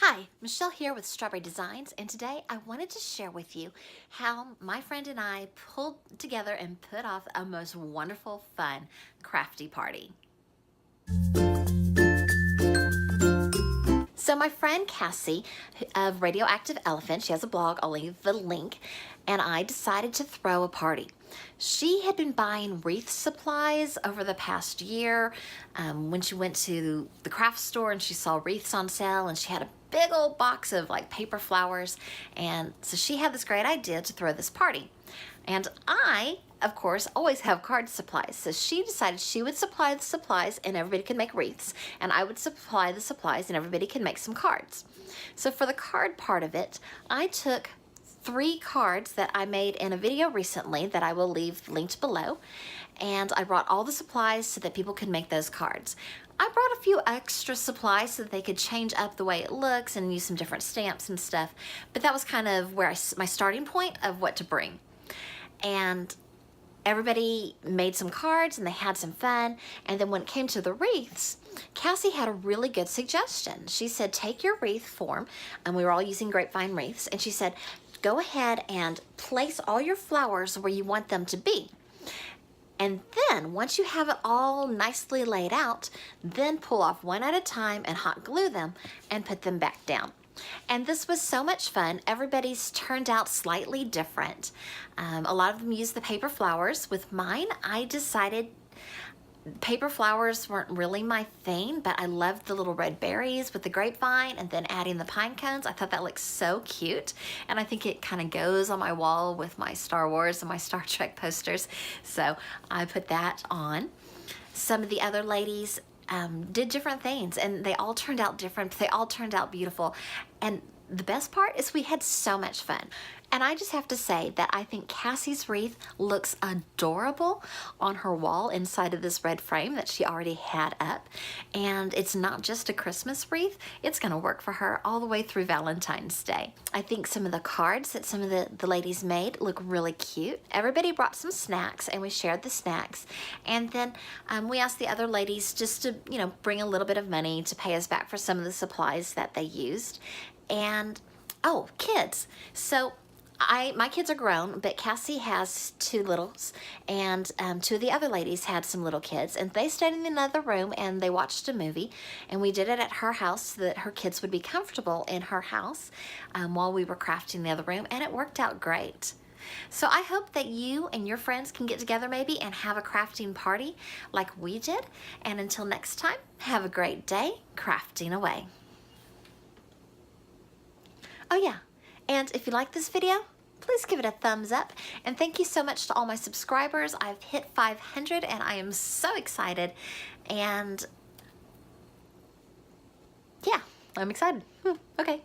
Hi, Michelle here with Strawberry Designs, and today I wanted to share with you how my friend and I pulled together and put off a most wonderful, fun, crafty party. So my friend Cassie of Radioactive Elephant, she has a blog, I'll leave the link, and I decided to throw a party. She had been buying wreath supplies over the past year when she went to the craft store and she saw wreaths on sale, and she had a big old box of like paper flowers, and so she had this great idea to throw this party. And I, of course, always have card supplies. So she decided she would supply the supplies and everybody could make wreaths, and I would supply the supplies and everybody could make some cards. So for the card part of it, I took 3 cards that I made in a video recently that I will leave linked below, and I brought all the supplies so that people could make those cards. I brought a few extra supplies so that they could change up the way it looks and use some different stamps and stuff, but that was kind of where my starting point of what to bring. And everybody made some cards and they had some fun, and then when it came to the wreaths, Cassie had a really good suggestion. She said, take your wreath form, and we were all using grapevine wreaths, and she said, go ahead and place all your flowers where you want them to be. And then once you have it all nicely laid out, then pull off one at a time and hot glue them and put them back down. And this was so much fun. Everybody's turned out slightly different. A lot of them used the paper flowers. With mine, I decided paper flowers weren't really my thing, but I loved the little red berries with the grapevine and then adding the pine cones. I thought that looked so cute, and I think it kind of goes on my wall with my Star Wars and my Star Trek posters, so I put that on. Some of the other ladies did different things, and they all turned out different, but they all turned out beautiful. And the best part is we had so much fun. And I just have to say that I think Cassie's wreath looks adorable on her wall inside of this red frame that she already had up. And it's not just a Christmas wreath, it's gonna work for her all the way through Valentine's Day. I think some of the cards that some of the ladies made look really cute. Everybody brought some snacks and we shared the snacks. And then we asked the other ladies just to, bring a little bit of money to pay us back for some of the supplies that they used. And, oh, kids. So my kids are grown, but Cassie has 2 littles, and 2 of the other ladies had some little kids, and they stayed in another room and they watched a movie, and we did it at her house so that her kids would be comfortable in her house while we were crafting the other room, and it worked out great. So I hope that you and your friends can get together maybe and have a crafting party like we did, and until next time, have a great day crafting away. Oh yeah, and if you like this video, please give it a thumbs up, and thank you so much to all my subscribers. I've hit 500 and I am so excited, and yeah, I'm excited. Okay.